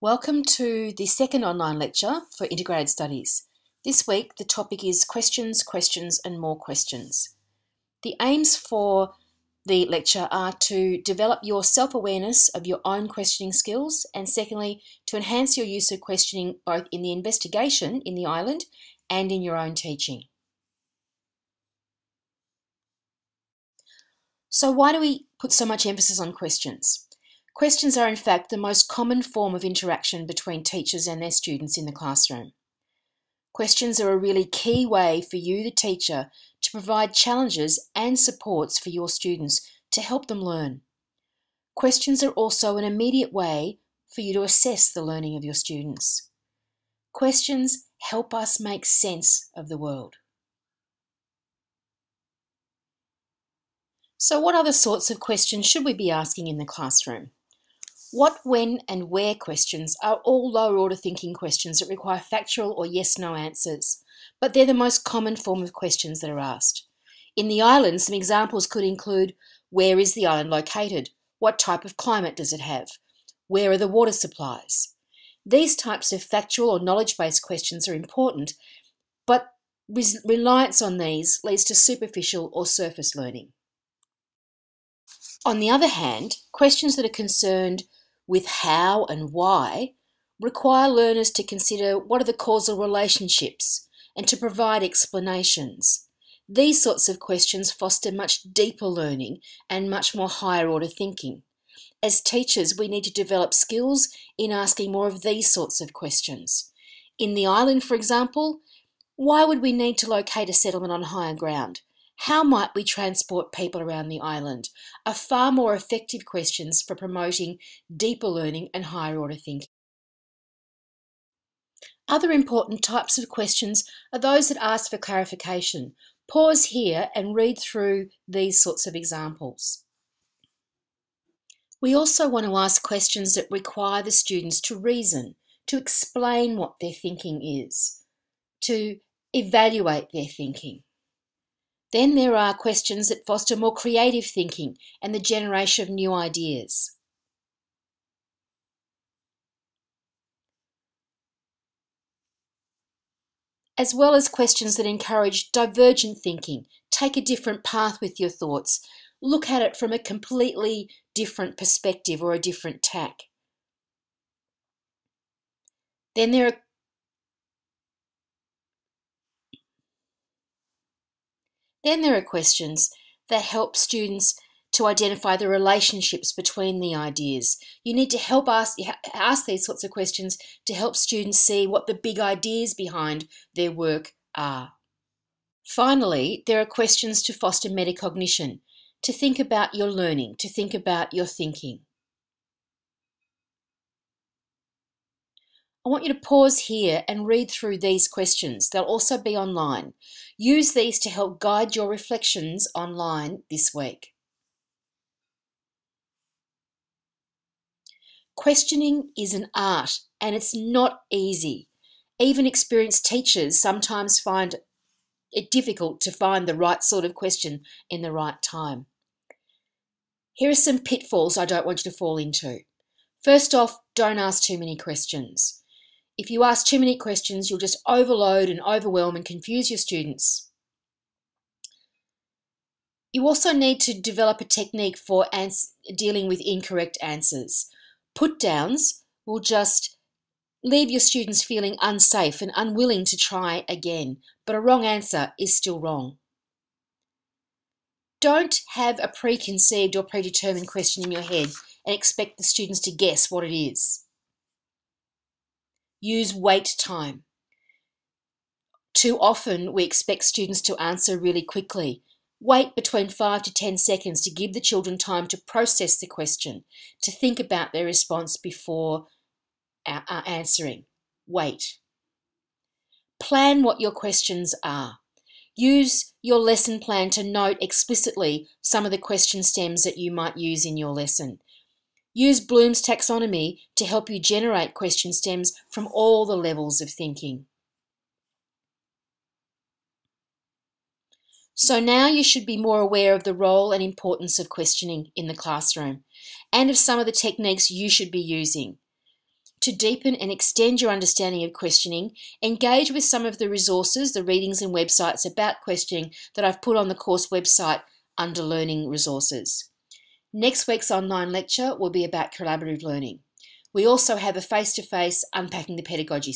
Welcome to the second online lecture for Integrated Studies. This week the topic is questions, questions and more questions. The aims for the lecture are to develop your self-awareness of your own questioning skills and secondly, to enhance your use of questioning both in the investigation in the island and in your own teaching. So why do we put so much emphasis on questions? Questions are in fact the most common form of interaction between teachers and their students in the classroom. Questions are a really key way for you, the teacher, to provide challenges and supports for your students to help them learn. Questions are also an immediate way for you to assess the learning of your students. Questions help us make sense of the world. So what other sorts of questions should we be asking in the classroom? What, when and where questions are all lower order thinking questions that require factual or yes-no answers, but they're the most common form of questions that are asked. In the island, some examples could include, where is the island located? What type of climate does it have? Where are the water supplies? These types of factual or knowledge-based questions are important, but reliance on these leads to superficial or surface learning. On the other hand, questions that are concerned with how and why require learners to consider what are the causal relationships and to provide explanations. These sorts of questions foster much deeper learning and much more higher order thinking. As teachers, we need to develop skills in asking more of these sorts of questions. In the island, for example, why would we need to locate a settlement on higher ground? How might we transport people around the island? Are far more effective questions for promoting deeper learning and higher order thinking. Other important types of questions are those that ask for clarification. Pause here and read through these sorts of examples. We also want to ask questions that require the students to reason, to explain what their thinking is, to evaluate their thinking. Then there are questions that foster more creative thinking and the generation of new ideas. As well as questions that encourage divergent thinking, take a different path with your thoughts, look at it from a completely different perspective or a different tack. Then there are questions that help students to identify the relationships between the ideas. You need to help ask these sorts of questions to help students see what the big ideas behind their work are. Finally, there are questions to foster metacognition, to think about your learning, to think about your thinking. I want you to pause here and read through these questions. They'll also be online. Use these to help guide your reflections online this week. Questioning is an art and it's not easy. Even experienced teachers sometimes find it difficult to find the right sort of question in the right time. Here are some pitfalls I don't want you to fall into. First off, don't ask too many questions. If you ask too many questions, you'll just overload and overwhelm and confuse your students. You also need to develop a technique for dealing with incorrect answers. Put downs will just leave your students feeling unsafe and unwilling to try again, but a wrong answer is still wrong. Don't have a preconceived or predetermined question in your head and expect the students to guess what it is. Use wait time. Too often we expect students to answer really quickly. Wait between 5 to 10 seconds to give the children time to process the question, to think about their response before answering. Wait. Plan what your questions are. Use your lesson plan to note explicitly some of the question stems that you might use in your lesson. Use Bloom's taxonomy to help you generate question stems from all the levels of thinking. So now you should be more aware of the role and importance of questioning in the classroom and of some of the techniques you should be using. To deepen and extend your understanding of questioning, engage with some of the resources, the readings and websites about questioning that I've put on the course website under Learning Resources. Next week's online lecture will be about collaborative learning. We also have a face-to-face Unpacking the Pedagogy